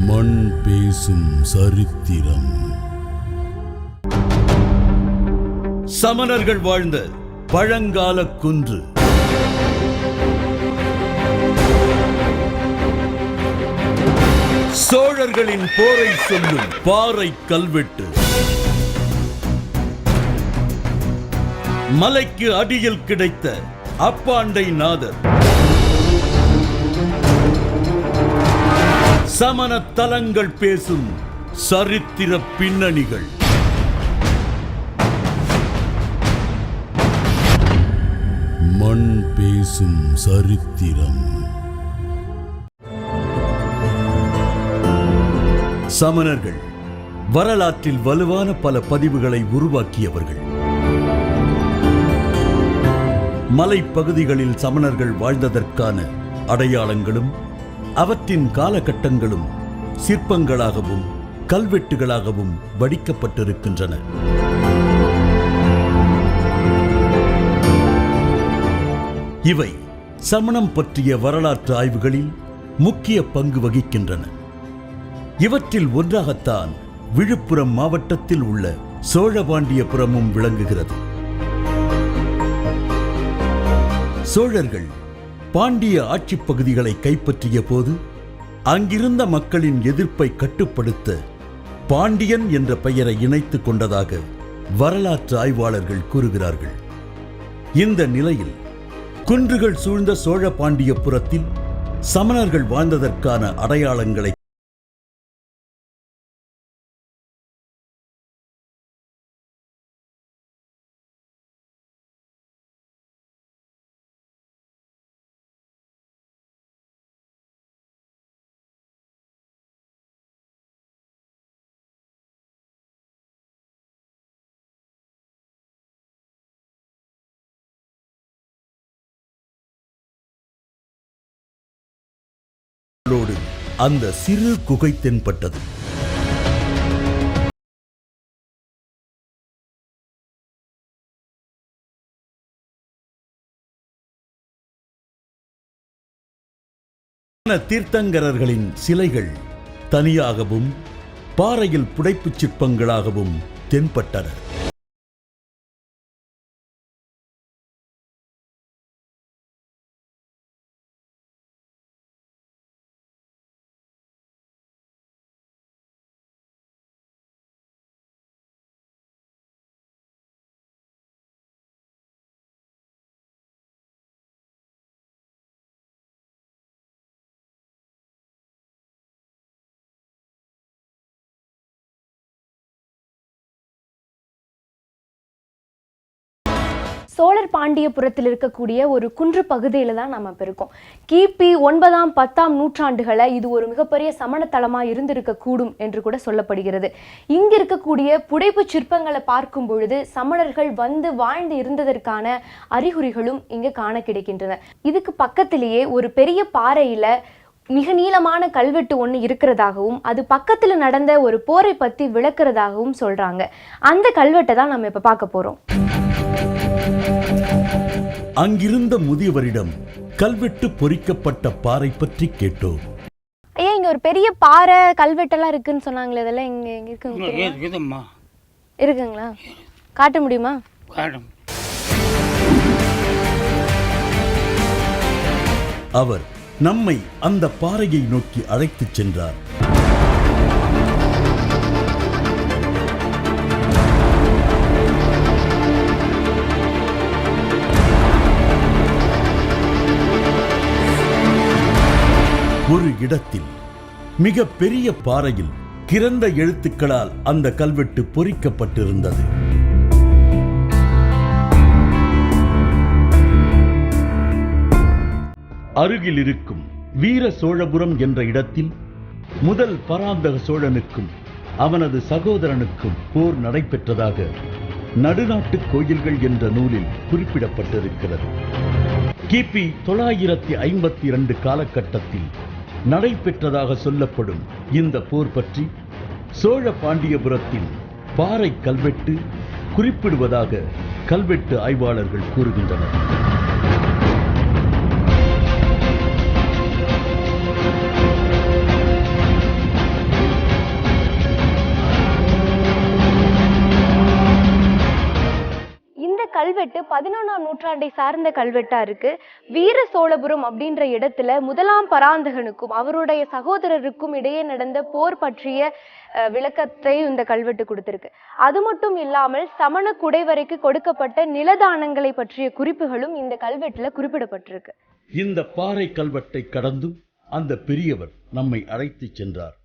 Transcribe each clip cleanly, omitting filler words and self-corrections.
மண் பேசும் சரித்திரம். சமணர்கள் வாழ்ந்த பழங்கால குன்று. சோழர்களின் போரை சொல்லும் பாறை கல்வெட்டு. மலைக்கு அடியில் கிடைத்த அப்பாண்டை நாதர். சமண தலங்கள் பேசும் சரித்திர பின்னணிகள். மண் பேசும் சரித்திரம். சமணர்கள் வரலாற்றில் வலுவான பல பதிவுகளை உருவாக்கியவர்கள். மலைப்பகுதிகளில் சமணர்கள் வாழ்ந்ததற்கான அடையாளங்களும் அவற்றின் காலகட்டங்களும் சிற்பங்களாகவும் கல்வெட்டுகளாகவும் வடிக்கப்பட்டிருக்கின்றன. இவை சமணம் பற்றிய வரலாற்று ஆய்வுகளில் முக்கிய பங்கு வகிக்கின்றன. இவற்றில் ஒன்றாகத்தான் விழுப்புரம் மாவட்டத்தில் உள்ள சோழபாண்டியபுரமும் விளங்குகிறது. சோழர்கள் பாண்டிய ஆட்சிப் பகுதிகளை கைப்பற்றிய போது அங்கிருந்த மக்களின் எதிர்ப்பை கட்டுப்படுத்த பாண்டியன் என்ற பெயரை இணைத்துக் கொண்டதாக வரலாற்று ஆய்வாளர்கள் கூறுகிறார்கள். இந்த நிலையில் குன்றுகள் சூழ்ந்த சோழ பாண்டியபுரத்தில் சமணர்கள் வாழ்ந்ததற்கான அடையாளங்களை அந்த சிறு குகை தென்பட்டது. தீர்த்தங்கரர்களின் சிலைகள் தனியாகவும் பாறையில் புடைப்புச் சிற்பங்களாகவும் தென்பட்டன. சோழர் பாண்டியபுரத்தில் இருக்கக்கூடிய ஒரு குன்று பகுதியில் தான் நம்ம இப்போ இருக்கோம். கிபி 9ஆம் 10ஆம் நூற்றாண்டுகளை இது ஒரு மிகப்பெரிய சமணத்தலமாக இருந்திருக்கக்கூடும் என்று கூட சொல்லப்படுகிறது. இங்கு இருக்கக்கூடிய புடைப்பு சிற்பங்களை பார்க்கும் பொழுது சமணர்கள் வந்து வாழ்ந்து இருந்ததற்கான அறிகுறிகளும் இங்கு காண கிடைக்கின்றன. இதுக்கு பக்கத்திலேயே ஒரு பெரிய பாறையில் மிக நீளமான கல்வெட்டு ஒன்று இருக்கிறதாகவும் அது பக்கத்தில் நடந்த ஒரு போரை பற்றி விளக்குறதாகவும் சொல்கிறாங்க. அந்த கல்வெட்டை தான் நம்ம இப்போ பார்க்க போகிறோம். அங்கிருந்த முதியவரிடம் கல்வெட்டு பொறிக்கப்பட்ட பாறை பற்றி கேட்டோம். ஐயா, இங்க ஒரு பெரிய பாறை கல்வெட்டெல்லாம் இருக்குன்னு சொன்னாங்களே, அதெல்லாம் இங்க இருக்குங்களா? இருக்குங்களா? காட்ட முடியுமா? அவர் நம்மை அந்த பாறையை நோக்கி அழைத்துச் சென்றார். ஒரு இடத்தில் மிக பெரிய பாறையில் கிறந்த எழுத்துக்களால் அந்த கல்வெட்டு பொறிக்கப்பட்டிருந்தது. அருகில் இருக்கும் வீர சோழபுரம் என்ற இடத்தில் முதல் பராந்தக சோழனுக்கும் அவனது சகோதரனுக்கும் போர் நடைபெற்றதாக நடுநாட்டு கோயில்கள் என்ற நூலில் குறிப்பிடப்பட்டிருக்கிறது. கிபி 952 காலகட்டத்தில் நடைபெற்றதாக சொல்லப்படும் இந்த போர் பற்றி சோழ பாண்டியபுரத்தின் பாறை கல்வெட்டு குறிப்பிடுவதாக கல்வெட்டு ஆய்வாளர்கள் கூறுகின்றனர். கல்வெட்டு 11ஆம் நூற்றாண்டை சார்ந்த கல்வெட்டா இருக்கு. வீர சோழபுரம் அப்படின்ற இடத்துல முதலாம் பராந்தகனுக்கும் அவருடைய சகோதரருக்கும் இடையே நடந்த போர் பற்றிய விளக்கத்தை இந்த கல்வெட்டு கொடுத்திருக்கு. அது மட்டும் இல்லாமல் சமண குடைவரைக்கு கொடுக்கப்பட்ட நிலதானங்களை பற்றிய குறிப்புகளும் இந்த கல்வெட்டுல குறிப்பிடப்பட்டிருக்கு. இந்த பாறை கல்வெட்டை கடந்தும் அந்த பெரியவர் நம்மை அழைத்து சென்றார்.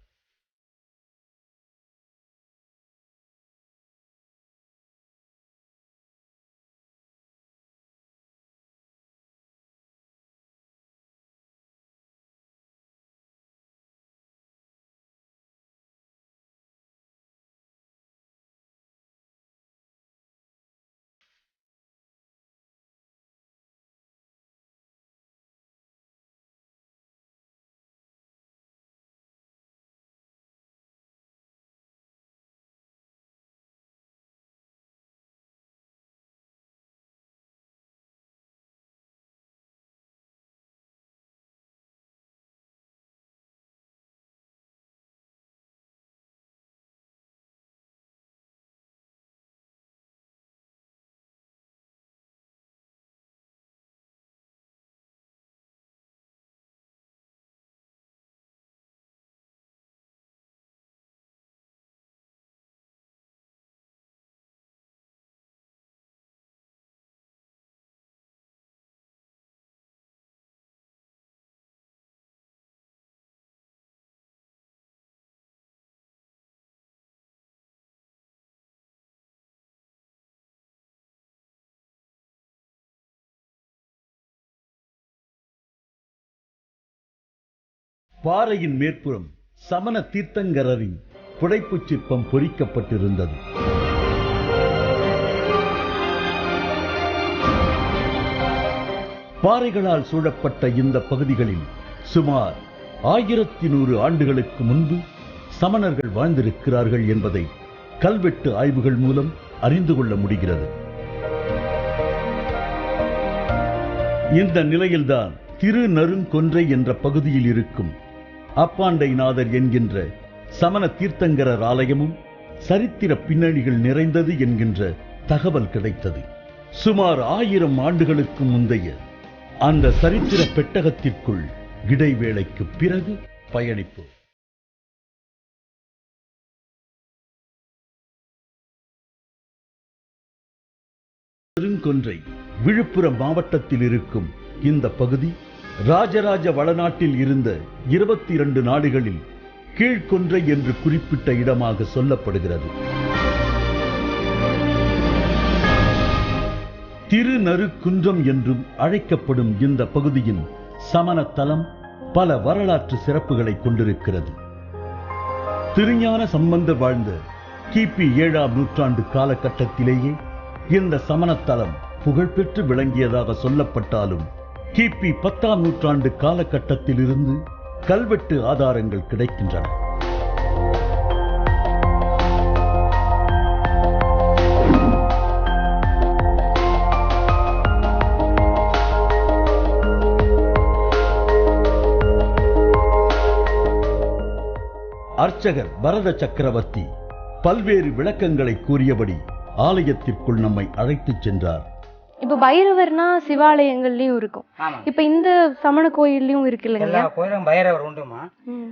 பாறையின் மேற்புறம் சமண தீர்த்தங்கரரின் புடைப்புச் சிற்பம் பொறிக்கப்பட்டிருந்தது. பாறைகளால் சூழப்பட்ட இந்த பகுதிகளில் சுமார் 1100 ஆண்டுகளுக்கு முன்பு சமணர்கள் வாழ்ந்திருக்கிறார்கள் என்பதை கல்வெட்டு ஆய்வுகள் மூலம் அறிந்து கொள்ள முடிகிறது. இந்த நிலையில்தான் திருநருங்கொன்றை என்ற பகுதியில் இருக்கும் அப்பாண்டைநாதர் என்கின்ற சமண தீர்த்தங்கரர் ஆலயமும் சரித்திர பின்னணிகள் நிறைந்தது என்கின்ற தகவல் கிடைத்தது. சுமார் 1000 ஆண்டுகளுக்கு முந்தைய அந்த சரித்திர பெட்டகத்திற்குள் இடைவேளைக்கு பிறகு பயணிப்பு. திருங்கொன்றை விழுப்புரம் மாவட்டத்தில் இருக்கும் இந்த பகுதி ராஜராஜ வளநாட்டில் இருந்த 22 நாடுகளில் கீழ்கொன்றை என்று குறிப்பிட்ட இடமாக சொல்லப்படுகிறது. திருநருக்குன்றம் என்றும் அழைக்கப்படும் இந்த பகுதியின் சமண தலம் பல வரலாற்று சிறப்புகளை கொண்டிருக்கிறது. திருஞான சம்பந்தர் வாழ்ந்த கிபி 7ஆம் நூற்றாண்டு காலகட்டத்திலேயே இந்த சமணத்தலம் புகழ்பெற்று விளங்கியதாக சொல்லப்பட்டாலும் கிபி 10ஆம் நூற்றாண்டு காலகட்டத்தில் இருந்து கல்வெட்டு ஆதாரங்கள் கிடைக்கின்றன. அர்ச்சகர் பரத சக்கரவர்த்தி பல்வேறு விளக்கங்களை கூறியபடி ஆலயத்திற்குள் நம்மை அழைத்துச் சென்றார். இப்ப பைரவர்னா சிவாலயங்கள்லயும் இருக்கும். இப்ப இந்த சமண கோயில்லயும் இருக்கு இல்லையா? எல்லா கோயிலும் பைரவர் உண்டுமா.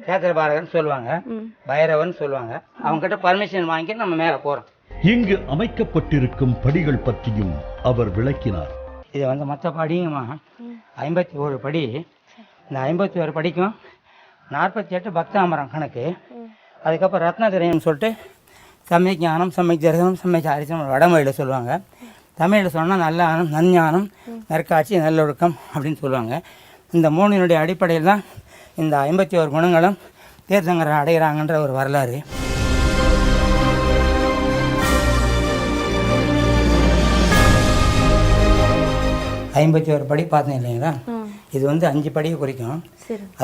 சேத்திர பாரகன் சொல்லுவாங்க, பைரவன் சொல்லுவாங்க. அவங்க கிட்ட பர்மிஷன் வாங்கி நம்ம மேல போறோம். இங்கு அமைக்கப்பட்டிருக்கும் படிகள் பற்றியும் அவர் விளக்கினார். இது வந்து மற்ற படியுமா 51 படி. இந்த 51 படிக்கும் 48 பக்தாமரம் கணக்கு. அதுக்கப்புறம் ரத்னதிரயம் சொல்லிட்டு சமயக் ஞானம், சமயக் தரிசனம், சமயக் அரிசனம் வடமொழியில் சொல்லுவாங்க. தமிழில் சொன்னால் நல்ல ஆனம், நஞ்ஞானம், நற்காட்சி, நல்லொழுக்கம் அப்படின்னு சொல்லுவாங்க. இந்த மூணினுடைய அடிப்படையில் தான் இந்த 51 குணங்களும் தீர்த்தங்கரை அடைகிறாங்கன்ற ஒரு வரலாறு. ஐம்பத்தி ஒரு படி பார்த்தேன் இல்லைங்களா? இது வந்து 5 படியை குறிக்கும்.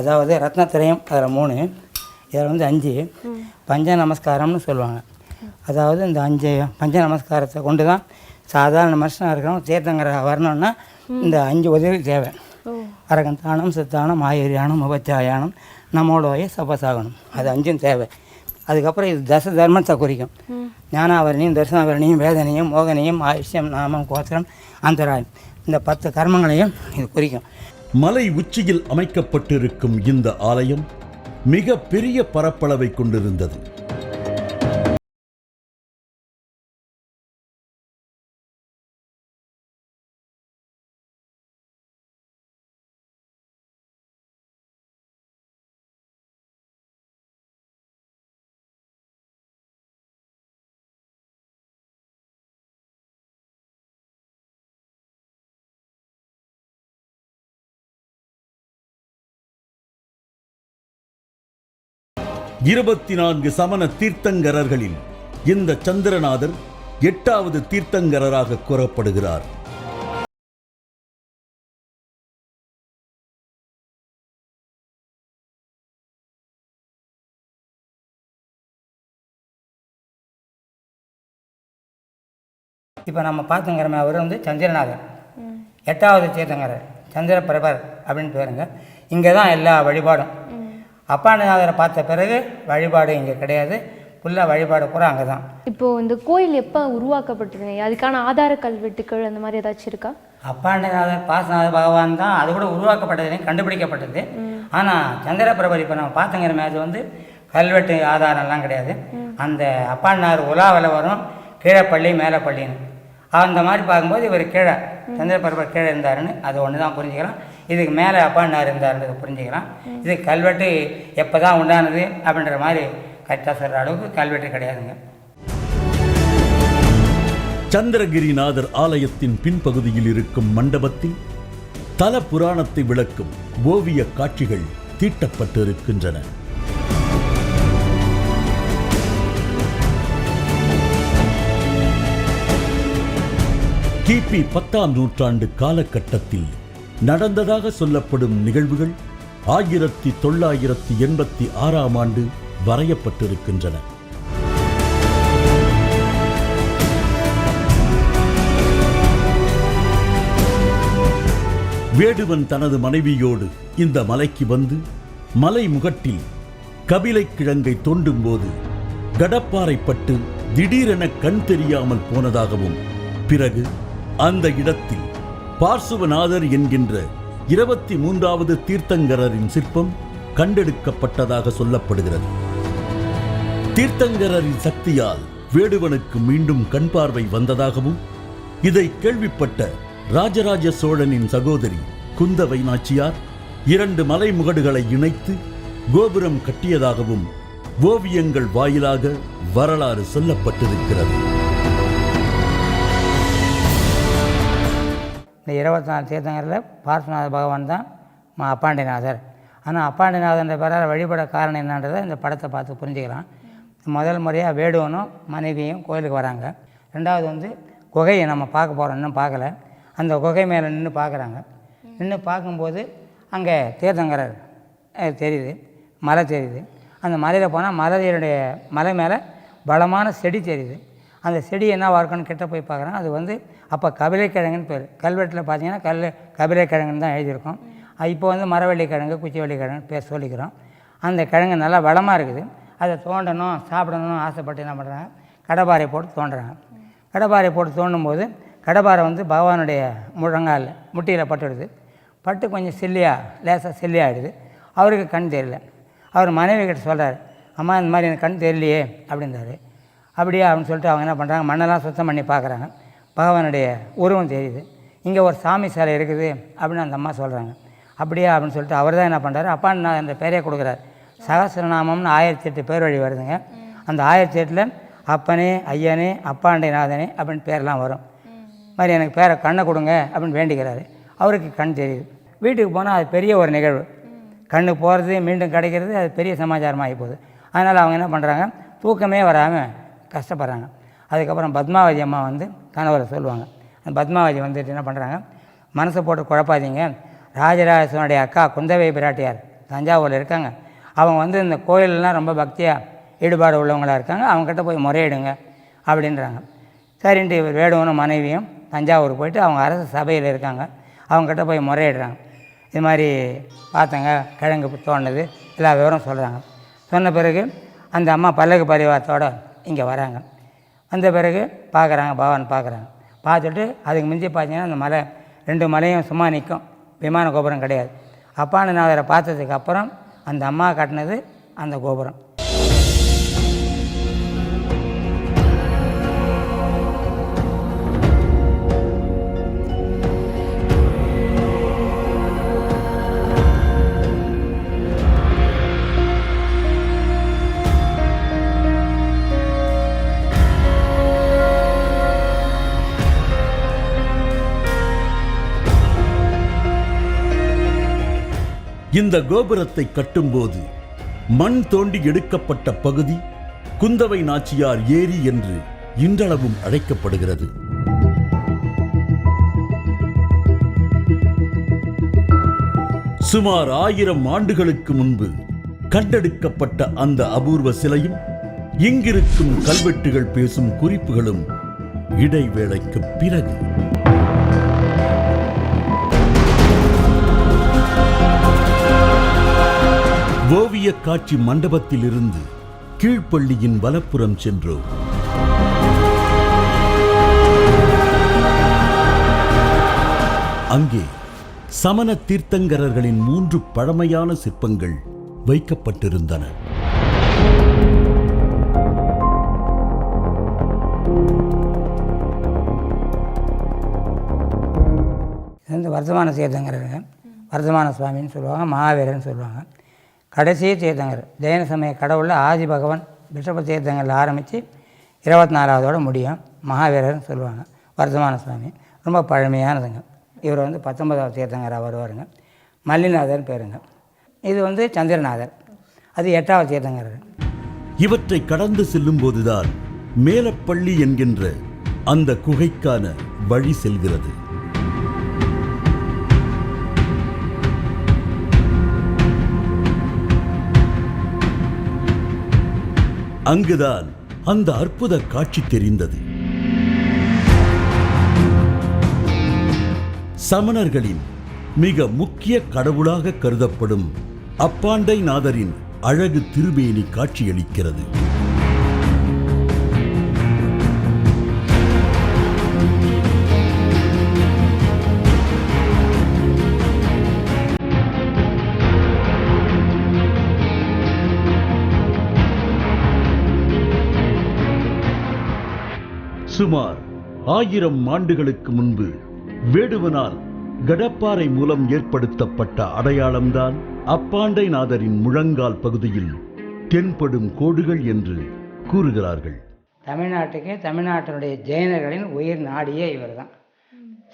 அதாவது ரத்னத்திரயம் அதில் 3, இதில் வந்து 5 பஞ்ச நமஸ்காரம்னு சொல்லுவாங்க. அதாவது இந்த 5 பஞ்ச நமஸ்காரத்தை கொண்டு தான் சாதாரண மனுஷனாக இருக்கிறோம் தீர்த்தங்கரை வரணும்னா இந்த 5 உதவி தேவை. அரகந்தானம், சித்தானம், ஆயுர்யானம், உபச்சாயானம், நம்மோடைய சபசாகனம், அது 5 தேவை. அதுக்கப்புறம் இது தச தர்மத்தை குறிக்கும். ஞானாவரணியும் தர்சனாவரணியும் வேதனையும் மோகனையும் ஆயுஷ்யம் நாமம் கோத்திரம் அந்தராயம் இந்த 10 கர்மங்களையும் இது குறிக்கும். மலை உச்சியில் அமைக்கப்பட்டிருக்கும் இந்த ஆலயம் மிக பெரிய பரப்பளவை கொண்டிருந்தது. இருபத்தி 4 சமண தீர்த்தங்கரர்களில் இந்த சந்திரநாதர் 8வது தீர்த்தங்கரராக கூறப்படுகிறார். இப்போ நம்ம பார்த்தங்கிறமே அவர் வந்து சந்திரநாதர், 8வது தீர்த்தங்கரர், சந்திர பிரபர் அப்படின்னு பேருங்க. இங்கே தான் எல்லா வழிபாடும். அப்பாண்டநாதரை பார்த்த பிறகு வழிபாடு இங்கே கிடையாது, ஃபுல்லாக வழிபாடு பூரா அங்கே தான். இப்போது இந்த கோயில் எப்போ உருவாக்கப்பட்டது, அதுக்கான ஆதார கல்வெட்டுக்கள் அந்த மாதிரி ஏதாச்சும் இருக்கா? அப்பாண்டநாதர் பாசநாத பகவான் தான் அது கூட உருவாக்கப்பட்டதுலேயும் கண்டுபிடிக்கப்பட்டது. ஆனால் சந்திரபிரபர் இப்போ நம்ம பார்த்தங்கிற அது வந்து கல்வெட்டு ஆதாரம்லாம் கிடையாது. அந்த அப்பாண்டநாதர் உலாவில் வரும் கீழே பள்ளி மேலே பள்ளின்னு, அந்த மாதிரி பார்க்கும்போது இவர் கீழே சந்திரபிரபர் கீழே இருந்தாருன்னு அது ஒன்று தான் புரிஞ்சுக்கலாம். இதுக்கு மேலே அப்பாண்டநாதர் இருந்தாருன்றது புரிஞ்சுக்கலாம். இது கல்வெட்டு எப்போ தான் உண்டானது அப்படின்ற மாதிரி கரெக்டாக சொல்கிற அளவுக்கு கல்வெட்டு கிடையாதுங்க. சந்திரகிரிநாதர் ஆலயத்தின் பின்பகுதியில் இருக்கும் மண்டபத்தில் தல புராணத்தை விளக்கும் ஓவிய காட்சிகள் தீட்டப்பட்டிருக்கின்றன. கிபி 10ஆம் நூற்றாண்டு காலகட்டத்தில் நடந்ததாக சொல்லப்படும் நிகழ்வுகள் 1986ஆம் ஆண்டு வரையப்பட்டிருக்கின்றன. வேடுவன் தனது மனைவியோடு இந்த மலைக்கு வந்து மலை முகட்டில் கபிலை கிழங்கை தோண்டும் போது கடப்பாறைப்பட்டு திடீரென கண் தெரியாமல் போனதாகவும், பிறகு அந்த இடத்தில் பார்சுவநாதர் என்கின்ற 23வது தீர்த்தங்கரரின் சிற்பம் கண்டெடுக்கப்பட்டதாக சொல்லப்படுகிறது. தீர்த்தங்கரரின் சக்தியால் வேடுவனுக்கு மீண்டும் கண் பார்வை வந்ததாகவும், இதை கேள்விப்பட்ட ராஜராஜ சோழனின் சகோதரி குந்தவை நாச்சியார் 2 மலைமுகடுகளை இணைத்து கோபுரம் கட்டியதாகவும் ஓவியங்கள் வாயிலாக வரலாறு சொல்லப்பட்டிருக்கிறது. இந்த 24 தீர்த்தங்கரில் பார்சுநாத பகவான் தான் அப்பாண்டிநாதர். ஆனால் அப்பாண்டிநாதன்ற பேரால் வழிபட காரணம் என்னன்றதை இந்த படத்தை பார்த்து புரிஞ்சுக்கலாம். முதல் முறையாக வேடுவனும் மனைவியும் கோயிலுக்கு வராங்க. 2வது வந்து குகையை நம்ம பார்க்க போகிறோம், இன்னும் பார்க்கல. அந்த குகை மேலே நின்று பார்க்குறாங்க. நின்று பார்க்கும்போது அங்கே தீர்த்தங்கரர் தெரியுது, மலை தெரியுது. அந்த மலையில் போனால் மலை மேலே பலமான செடி தெரியுது. அந்த செடி என்னவாக இருக்குன்னு கிட்ட போய் பார்க்குறாங்க. அது வந்து அப்போ கபிலைக்கிழங்குன்னு பேர். கல்வெட்டில் பார்த்தீங்கன்னா கபிலைக்கிழங்குன்னு தான் எழுதியிருக்கோம். இப்போ வந்து மரவள்ளிக்கிழங்கு குச்சிவள்ளிக்கிழங்கு பேர் சொல்லிக்கிறோம். அந்த கிழங்கு நல்லா வளமாக இருக்குது. அதை தோண்டணும் சாப்பிடணும்னு ஆசைப்பட்டு என்ன பண்ணுறாங்க, கடப்பாறை போட்டு தோண்டுறாங்க. கடப்பாறை போட்டு தோண்டும் போது கடப்பாறை வந்து பகவானுடைய முழங்கால் முட்டியில் பட்டுடுது. பட்டு கொஞ்சம் லேசாக சில்லியாகிடுது. அவருக்கு கண் தெரியல. அவர் மனைவி கிட்ட சொல்கிறார், அம்மா இந்த மாதிரி எனக்கு கண் தெரியலையே அப்படின்றாரு. அப்படியே அப்படின்னு சொல்லிட்டு அவங்க என்ன பண்ணுறாங்க, மண்ணெல்லாம் சுத்தம் பண்ணி பார்க்குறாங்க. பகவானுடைய உருவம் தெரியுது. இங்கே ஒரு சாமி சிலை இருக்குது அப்படின்னு அந்த அம்மா சொல்கிறாங்க. அப்படியே அப்படின்னு சொல்லிட்டு அவர் தான் என்ன பண்ணுறாரு, அப்பாண்டநாதர் அந்த பேரே கொடுக்குறாரு. சகசிரநாமம்னு 1008 பேர் வழி வருதுங்க. அந்த 1008 அப்பனே ஐயனே அப்பாண்டிநாதனே அப்படின்னு பேரெலாம் வரும். மாதிரி எனக்கு பேரை கண்ணை கொடுங்க அப்படின்னு வேண்டிக்கிறாரு. அவருக்கு கண் தெரியுது. வீட்டுக்கு போனால் அது பெரிய ஒரு நிகழ்வு. கண்ணு போகிறது மீண்டும் கிடைக்கிறது, அது பெரிய சமாச்சாரமாக ஆகி போகுது. அதனால் அவங்க என்ன பண்ணுறாங்க, தூக்கமே வராமல் கஷ்டப்படுறாங்க. அதுக்கப்புறம் பத்மாவதி அம்மா வந்து கணவரை சொல்லுவாங்க. அந்த பத்மாவதி வந்துட்டு என்ன பண்ணுறாங்க, மனசை போட்டு குழப்பாதீங்க, ராஜராஜ சோழனுடைய அக்கா குந்தவை பிராட்டியார் தஞ்சாவூரில் இருக்காங்க. அவங்க வந்து இந்த கோயிலெலாம் ரொம்ப பக்தியாக ஈடுபாடு உள்ளவங்களாக இருக்காங்க, அவங்ககிட்ட போய் முறையிடுங்க அப்படின்றாங்க. சரின்ட்டு இவர் வேடுவனும் மனைவியும் தஞ்சாவூருக்கு போயிட்டு அவங்க அரசு சபையில் இருக்காங்க. அவங்ககிட்ட போய் முறையிடுறாங்க. இது மாதிரி பார்த்தங்க கிழங்கு தோணுது எல்லா விவரம் சொல்கிறாங்க. சொன்ன பிறகு அந்த அம்மா பல்லக்கு பரிவாரத்தோடு இங்கே வராங்க. வந்த பிறகு பார்க்குறாங்க, பகவான் பார்க்குறாங்க. பார்த்துட்டு அதுக்கு மிஞ்சி பார்த்தீங்கன்னா அந்த மலை 2 மலையும் சும்மா நிற்கும், விமான கோபுரம் கிடையாது. அப்பாண்டநாதரை பார்த்ததுக்கு அப்புறம் அந்த அம்மா கட்டினது அந்த கோபுரம். இந்த கோபுரத்தை கட்டும்போது மண் தோண்டி எடுக்கப்பட்ட பகுதி குந்தவை நாச்சியார் ஏரி என்று இன்றளவும் அழைக்கப்படுகிறது. சுமார் 1000 ஆண்டுகளுக்கு முன்பு கண்டெடுக்கப்பட்ட அந்த அபூர்வ சிலையும் இங்கிருக்கும் கல்வெட்டுகள் பேசும் குறிப்புகளும் இடைவேளைக்கு பிறகு. ஓவிய காட்சி மண்டபத்தில் இருந்து கீழ்ப்பள்ளியின் வலப்புறம் சென்றோம். அங்கே சமண தீர்த்தங்கரர்களின் 3 பழமையான சிற்பங்கள் வைக்கப்பட்டிருந்தன. வர்த்தமான தீர்த்தங்கரர்கள், வர்த்தமான சுவாமின்னு சொல்லுவாங்க, மகாவீரன்னு சொல்லுவாங்க. கடைசி தீர்த்தங்கர் ஜெயன சமய கடவுளில் ஆதி பகவான் பிஷப தீர்த்தங்களில் ஆரம்பித்து 24வதோடு முடியும். மகாவீரர்னு சொல்லுவாங்க. வர்த்தமான சுவாமி ரொம்ப பழமையானதுங்க. இவர் 19வது தீர்த்தங்கராக வருவாருங்க. மல்லிநாதர் பேருங்க. இது சந்திரநாதர், அது 8வது தீர்த்தங்கரர். இவற்றை கடந்து செல்லும் போதுதான் மேலப்பள்ளி என்கின்ற அந்த குகைக்கான வழி செல்கிறது. அங்குதான் அந்த அற்புத காட்சி தெரிந்தது. சமணர்களின் மிக முக்கிய கடவுளாக கருதப்படும் அப்பாண்டைநாதரின் அழகு திருமேனி காட்சியளிக்கிறது. சுமார் 1000 ஆண்டுகளுக்கு முன்பு வேடுவனால் கடப்பாறை மூலம் ஏற்படுத்தப்பட்ட அடையாளம்தான் அப்பாண்டைநாதரின் முழங்கால் பகுதியில் தென்படும் கோடுகள் என்று கூறுகிறார்கள். தமிழ்நாட்டினுடைய ஜெயினர்களின் உயிர் நாடியே இவர் தான்.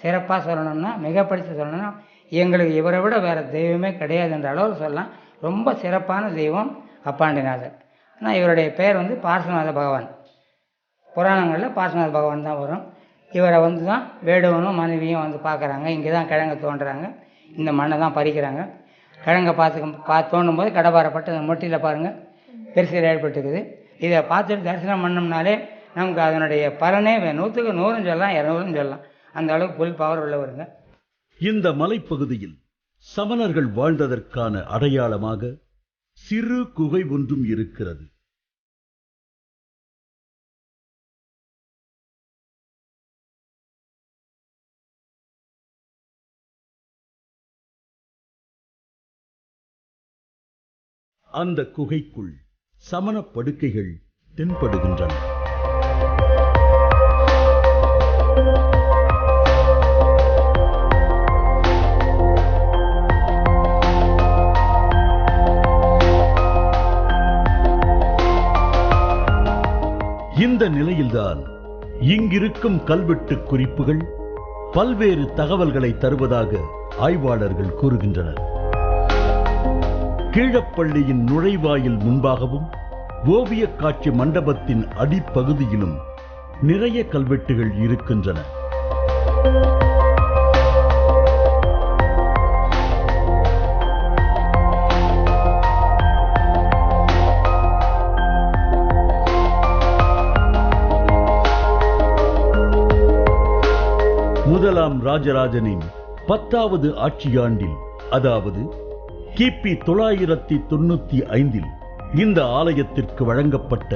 சிறப்பாக சொல்லணும்னா, மிகப்படுத்தி சொல்லணும்னா, எங்களுக்கு இவரை விட வேறு தெய்வமே கிடையாது என்ற அளவில் சொல்லலாம். ரொம்ப சிறப்பான தெய்வம் அப்பாண்டைநாதர். ஆனால் இவருடைய பெயர் பார்சநாத பகவான். புராணங்களில் பார்சநாத பகவான் தான் வரும். இவரை தான் வேடுவனும் மனைவியும் பார்க்குறாங்க. இங்கே தான் கிழங்கு தோன்றுறாங்க, இந்த மண்ணை தான் பறிக்கிறாங்க. கிழங்கை தோண்டும் போது கடப்பாரப்பட்டு அந்த மொட்டியில் பாருங்கள் பெருசில் ஏற்பட்டுக்குது. இதை பார்த்துட்டு தரிசனம் பண்ணோம்னாலே நமக்கு அதனுடைய பலனே 100க்கு 100 சொல்லலாம், 200 சொல்லலாம். அந்த அளவுக்கு புல் பவர் உள்ளவருங்க. இந்த மலைப்பகுதியில் சமணர்கள் வாழ்ந்ததற்கான அடையாளமாக சிறு குகை ஒன்றும் இருக்கிறது. அந்த குகைக்குள் சமண படுக்கைகள் தென்படுகின்றன. இந்த நிலையில்தான் இங்கிருக்கும் கல்வெட்டு குறிப்புகள் பல்வேறு தகவல்களை தருவதாக ஆய்வாளர்கள் கூறுகின்றனர். கீழப்பள்ளியின் நுழைவாயில் முன்பாகவும் ஓவிய காட்சி மண்டபத்தின் அடிப்பகுதியிலும் நிறைய கல்வெட்டுகள் இருக்கின்றன. முதலாம் ராஜராஜனின் 10வது ஆட்சியாண்டில், அதாவது கிபி 995 இந்த ஆலயத்திற்கு வழங்கப்பட்ட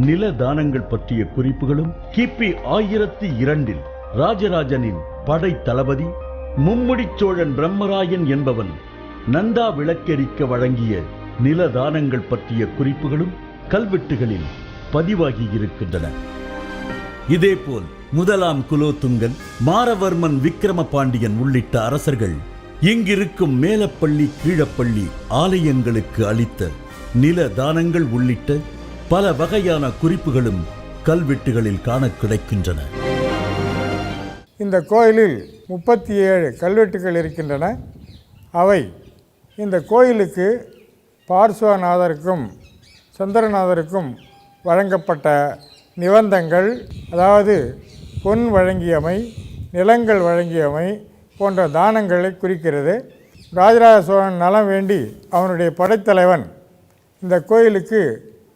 நில தானங்கள் பற்றிய குறிப்புகளும் கிபி 1002 ராஜராஜனின் படை தளபதி மும்முடிச் சோழன் பிரம்மராயன் என்பவன் நந்தா விளக்கெரிக்க வழங்கிய நில தானங்கள் பற்றிய குறிப்புகளும் கல்வெட்டுகளில் பதிவாகி இருக்கின்றன. இதேபோல் முதலாம் குலோத்துங்கன், மாரவர்மன் விக்கிரம பாண்டியன் உள்ளிட்ட அரசர்கள் இங்கிருக்கும் மேலப்பள்ளி கீழப்பள்ளி ஆலயங்களுக்கு அளித்த நில தானங்கள் உள்ளிட்ட பல வகையான குறிப்புகளும் கல்வெட்டுகளில் காண கிடைக்கின்றன. இந்த கோயிலில் 37 கல்வெட்டுகள் இருக்கின்றன. அவை இந்த கோயிலுக்கு பார்சுவநாதருக்கும் சந்திரநாதருக்கும் வழங்கப்பட்ட நிபந்தங்கள், அதாவது பொன் வழங்கியமை, நிலங்கள் வழங்கியமை போன்ற தானங்களை குறிக்கிறது. ராஜராஜ சோழன் நலம் வேண்டி அவனுடைய படைத்தலைவன் இந்த கோயிலுக்கு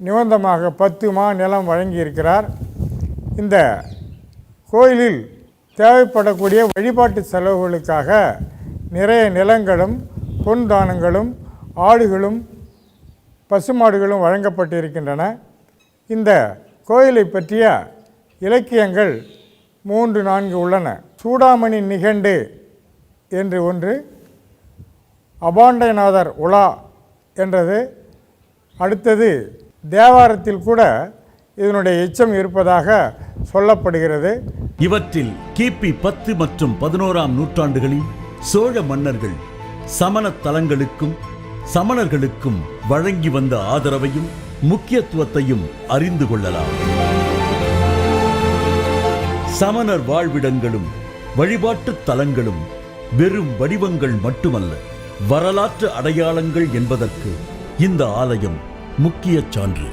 நிபந்தமாக 10 மா நிலம் வழங்கியிருக்கிறார். இந்த கோயிலில் தேவைப்படக்கூடிய வழிபாட்டு செலவுகளுக்காக நிறைய நிலங்களும் பொன் தானங்களும் ஆடுகளும் பசுமாடுகளும் வழங்கப்பட்டிருக்கின்றன. இந்த கோயிலை பற்றிய இலக்கியங்கள் 3-4 உள்ளன. சூடாமணி நிகண்டு என்று ஒன்று, அபாண்டநாதர் உலா என்றது, அடுத்தது தேவாரத்தில் கூட இதனுடைய எச்சம் இருப்பதாக சொல்லப்படுகிறது. இவற்றில் கிபி 10 மற்றும் 11ஆம் நூற்றாண்டுகளில் சோழ மன்னர்கள் சமண தலங்களுக்கும் சமணர்களுக்கும் வழங்கி வந்த ஆதரவையும் முக்கியத்துவத்தையும் அறிந்து கொள்ளலாம். சமணர் வாழ்விடங்களும் வழிபாட்டு தலங்களும் வெறும் வடிவங்கள் மட்டுமல்ல, வரலாற்று அடையாளங்கள் என்பதற்கு இந்த ஆலயம் முக்கிய சான்று.